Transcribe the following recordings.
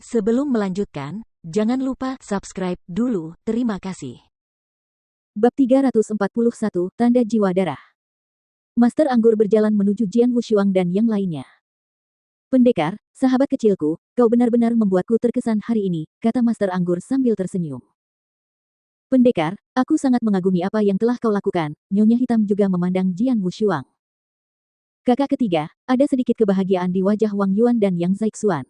Sebelum melanjutkan, jangan lupa subscribe dulu. Terima kasih. Bab 341, Tanda Jiwa Darah. Master Anggur berjalan menuju Jian Wushuang dan yang lainnya. Pendekar, sahabat kecilku, kau benar-benar membuatku terkesan hari ini, kata Master Anggur sambil tersenyum. Pendekar, aku sangat mengagumi apa yang telah kau lakukan, Nyonya Hitam juga memandang Jian Wushuang. Kakak ketiga, ada sedikit kebahagiaan di wajah Wang Yuan dan Yang Zaixuan.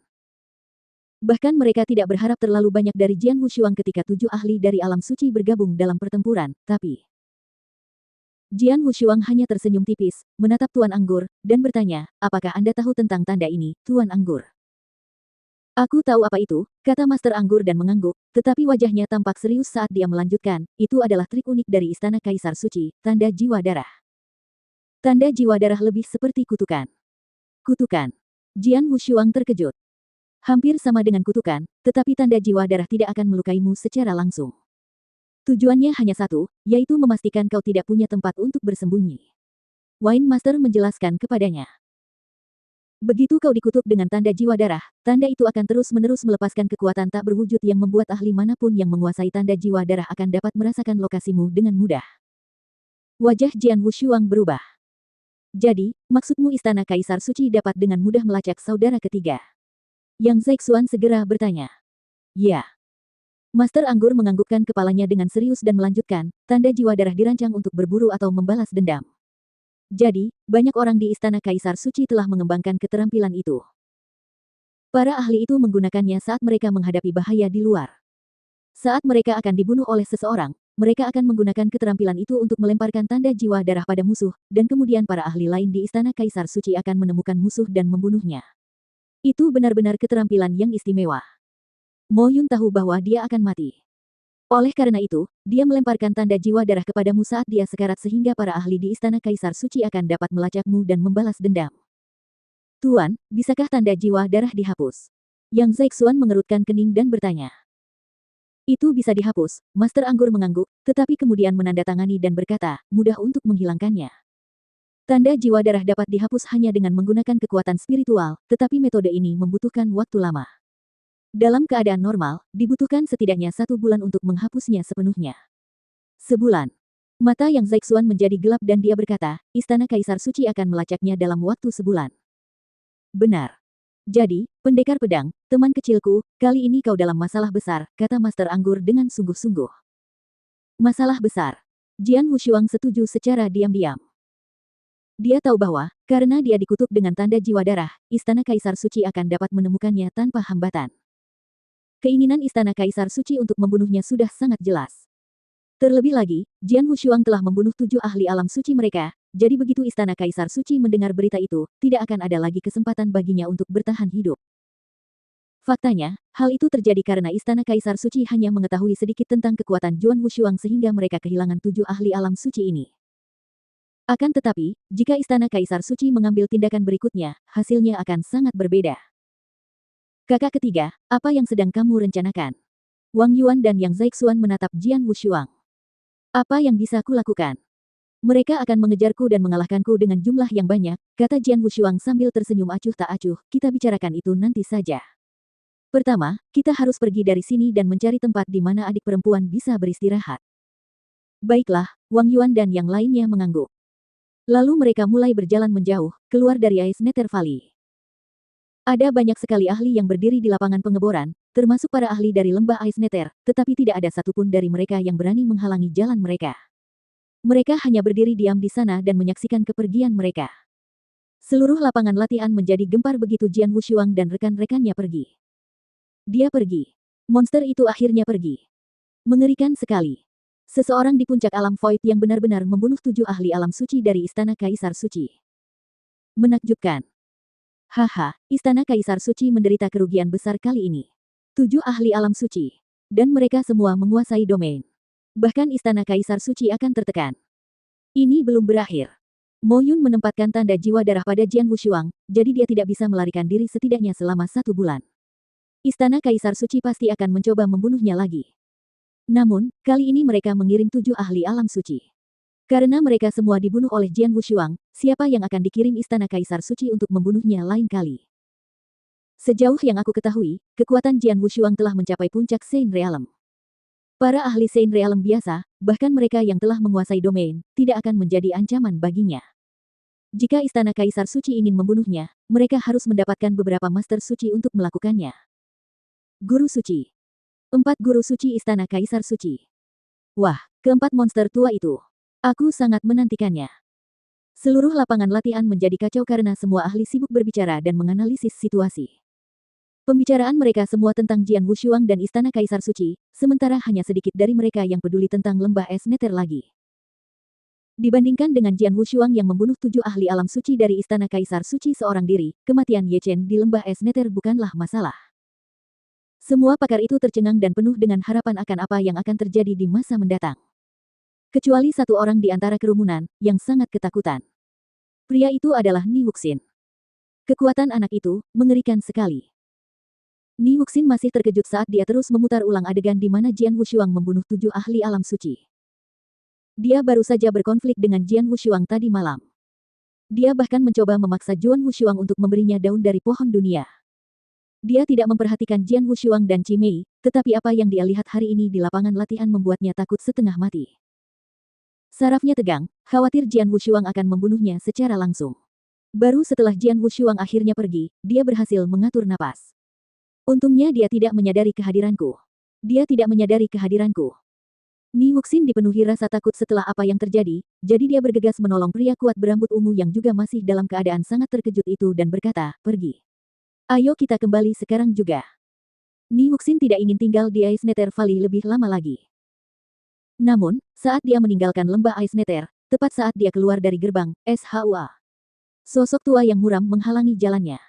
Bahkan mereka tidak berharap terlalu banyak dari Jian Wushuang ketika 7 ahli dari alam suci bergabung dalam pertempuran, tapi Jian Wushuang hanya tersenyum tipis, menatap Tuan Anggur, dan bertanya, apakah Anda tahu tentang tanda ini, Tuan Anggur? Aku tahu apa itu, kata Master Anggur dan mengangguk, tetapi wajahnya tampak serius saat dia melanjutkan, itu adalah trik unik dari Istana Kaisar Suci, tanda jiwa darah. Tanda jiwa darah lebih seperti kutukan. Kutukan. Jian Wushuang terkejut. Hampir sama dengan kutukan, tetapi tanda jiwa darah tidak akan melukaimu secara langsung. Tujuannya hanya satu, yaitu memastikan kau tidak punya tempat untuk bersembunyi. Wine Master menjelaskan kepadanya. Begitu kau dikutuk dengan tanda jiwa darah, tanda itu akan terus-menerus melepaskan kekuatan tak berwujud yang membuat ahli manapun yang menguasai tanda jiwa darah akan dapat merasakan lokasimu dengan mudah. Wajah Jian Wushuang berubah. Jadi, maksudmu Istana Kaisar Suci dapat dengan mudah melacak saudara ketiga? Yang Zaixuan segera bertanya. Ya. Master Anggur menganggukkan kepalanya dengan serius dan melanjutkan, tanda jiwa darah dirancang untuk berburu atau membalas dendam. Jadi, banyak orang di Istana Kaisar Suci telah mengembangkan keterampilan itu. Para ahli itu menggunakannya saat mereka menghadapi bahaya di luar. Saat mereka akan dibunuh oleh seseorang, mereka akan menggunakan keterampilan itu untuk melemparkan tanda jiwa darah pada musuh, dan kemudian para ahli lain di Istana Kaisar Suci akan menemukan musuh dan membunuhnya. Itu benar-benar keterampilan yang istimewa. Mo Yun tahu bahwa dia akan mati. Oleh karena itu, dia melemparkan tanda jiwa darah kepadamu saat dia sekarat sehingga para ahli di Istana Kaisar Suci akan dapat melacakmu dan membalas dendam. Tuan, bisakah tanda jiwa darah dihapus? Yang Zaixuan mengerutkan kening dan bertanya. Itu bisa dihapus, Master Anggur mengangguk, tetapi kemudian menandatangani dan berkata, mudah untuk menghilangkannya. Tanda jiwa darah dapat dihapus hanya dengan menggunakan kekuatan spiritual, tetapi metode ini membutuhkan waktu lama. Dalam keadaan normal, dibutuhkan setidaknya 1 bulan untuk menghapusnya sepenuhnya. Sebulan. Mata Yang Zaixuan menjadi gelap dan dia berkata, Istana Kaisar Suci akan melacaknya dalam waktu sebulan. Benar. Jadi, pendekar pedang, teman kecilku, kali ini kau dalam masalah besar, kata Master Anggur dengan sungguh-sungguh. Masalah besar. Jian Wushuang setuju secara diam-diam. Dia tahu bahwa, karena dia dikutuk dengan tanda jiwa darah, Istana Kaisar Suci akan dapat menemukannya tanpa hambatan. Keinginan Istana Kaisar Suci untuk membunuhnya sudah sangat jelas. Terlebih lagi, Jian Wushuang telah membunuh 7 ahli alam suci mereka, jadi begitu Istana Kaisar Suci mendengar berita itu, tidak akan ada lagi kesempatan baginya untuk bertahan hidup. Faktanya, hal itu terjadi karena Istana Kaisar Suci hanya mengetahui sedikit tentang kekuatan Jian Wushuang sehingga mereka kehilangan 7 ahli alam suci ini. Akan tetapi, jika Istana Kaisar Suci mengambil tindakan berikutnya, hasilnya akan sangat berbeda. Kakak ketiga, apa yang sedang kamu rencanakan? Wang Yuan dan Yang Zaixuan menatap Jian Wushuang. Apa yang bisa kulakukan? Mereka akan mengejarku dan mengalahkanku dengan jumlah yang banyak, kata Jian Wushuang sambil tersenyum acuh tak acuh, kita bicarakan itu nanti saja. Pertama, kita harus pergi dari sini dan mencari tempat di mana adik perempuan bisa beristirahat. Baiklah, Wang Yuan dan yang lainnya mengangguk. Lalu mereka mulai berjalan menjauh, keluar dari Ice Nether Valley. Ada banyak sekali ahli yang berdiri di lapangan pengeboran, termasuk para ahli dari lembah Ice Nether, tetapi tidak ada satupun dari mereka yang berani menghalangi jalan mereka. Mereka hanya berdiri diam di sana dan menyaksikan kepergian mereka. Seluruh lapangan latihan menjadi gempar begitu Jian Wushuang dan rekan-rekannya pergi. Dia pergi. Monster itu akhirnya pergi. Mengerikan sekali. Seseorang di puncak alam Void yang benar-benar membunuh 7 ahli alam suci dari Istana Kaisar Suci. Menakjubkan. Haha, Istana Kaisar Suci menderita kerugian besar kali ini. 7 ahli alam suci. Dan mereka semua menguasai domain. Bahkan Istana Kaisar Suci akan tertekan. Ini belum berakhir. Mo Yun menempatkan tanda jiwa darah pada Jian Wushuang, jadi dia tidak bisa melarikan diri setidaknya selama 1 bulan. Istana Kaisar Suci pasti akan mencoba membunuhnya lagi. Namun, kali ini mereka mengirim 7 ahli alam suci. Karena mereka semua dibunuh oleh Jian Wushuang, siapa yang akan dikirim Istana Kaisar Suci untuk membunuhnya lain kali? Sejauh yang aku ketahui, kekuatan Jian Wushuang telah mencapai puncak Saint Realm. Para ahli Saint Realm biasa, bahkan mereka yang telah menguasai domain, tidak akan menjadi ancaman baginya. Jika Istana Kaisar Suci ingin membunuhnya, mereka harus mendapatkan beberapa Master Suci untuk melakukannya. Guru Suci. 4 Guru Suci Istana Kaisar Suci. Wah, keempat monster tua itu. Aku sangat menantikannya. Seluruh lapangan latihan menjadi kacau karena semua ahli sibuk berbicara dan menganalisis situasi. Pembicaraan mereka semua tentang Jian Wushuang dan Istana Kaisar Suci, sementara hanya sedikit dari mereka yang peduli tentang lembah es Nether lagi. Dibandingkan dengan Jian Wushuang yang membunuh 7 ahli alam suci dari Istana Kaisar Suci seorang diri, kematian Ye Chen di lembah es Nether bukanlah masalah. Semua pakar itu tercengang dan penuh dengan harapan akan apa yang akan terjadi di masa mendatang. Kecuali satu orang di antara kerumunan, yang sangat ketakutan. Pria itu adalah Ni Wuxin. Kekuatan anak itu, mengerikan sekali. Ni Wuxin masih terkejut saat dia terus memutar ulang adegan di mana Jian Wushuang membunuh 7 ahli alam suci. Dia baru saja berkonflik dengan Jian Wushuang tadi malam. Dia bahkan mencoba memaksa Jian Wushuang untuk memberinya daun dari pohon dunia. Dia tidak memperhatikan Jian Wushuang dan Qi Mei, tetapi apa yang dia lihat hari ini di lapangan latihan membuatnya takut setengah mati. Sarafnya tegang, khawatir Jian Wushuang akan membunuhnya secara langsung. Baru setelah Jian Wushuang akhirnya pergi, dia berhasil mengatur napas. Untungnya dia tidak menyadari kehadiranku. Dia tidak menyadari kehadiranku. Ni Wuxin dipenuhi rasa takut setelah apa yang terjadi, jadi dia bergegas menolong pria kuat berambut ungu yang juga masih dalam keadaan sangat terkejut itu dan berkata, pergi. Ayo kita kembali sekarang juga. Ni Wuxin tidak ingin tinggal di Ice Nether Valley lebih lama lagi. Namun, saat dia meninggalkan lembah Ice Nether, tepat saat dia keluar dari gerbang, SHUA. Sosok tua yang muram menghalangi jalannya.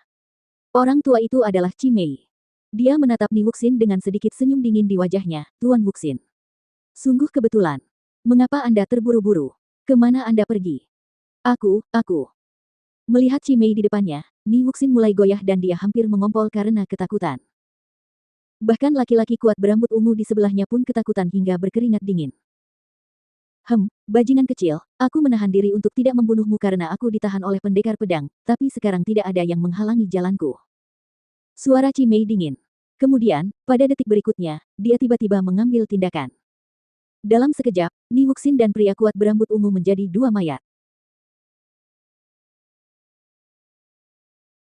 Orang tua itu adalah Qi Mei. Dia menatap Ni Wuxin dengan sedikit senyum dingin di wajahnya, Tuan Wuxin. Sungguh kebetulan. Mengapa Anda terburu-buru? Kemana Anda pergi? Aku. Melihat Qi Mei di depannya, Ni Wuxin mulai goyah dan dia hampir mengompol karena ketakutan. Bahkan laki-laki kuat berambut ungu di sebelahnya pun ketakutan hingga berkeringat dingin. Bajingan kecil, aku menahan diri untuk tidak membunuhmu karena aku ditahan oleh pendekar pedang, tapi sekarang tidak ada yang menghalangi jalanku. Suara Qi Mei dingin. Kemudian, pada detik berikutnya, dia tiba-tiba mengambil tindakan. Dalam sekejap, Ni Wuxin dan pria kuat berambut ungu menjadi 2 mayat.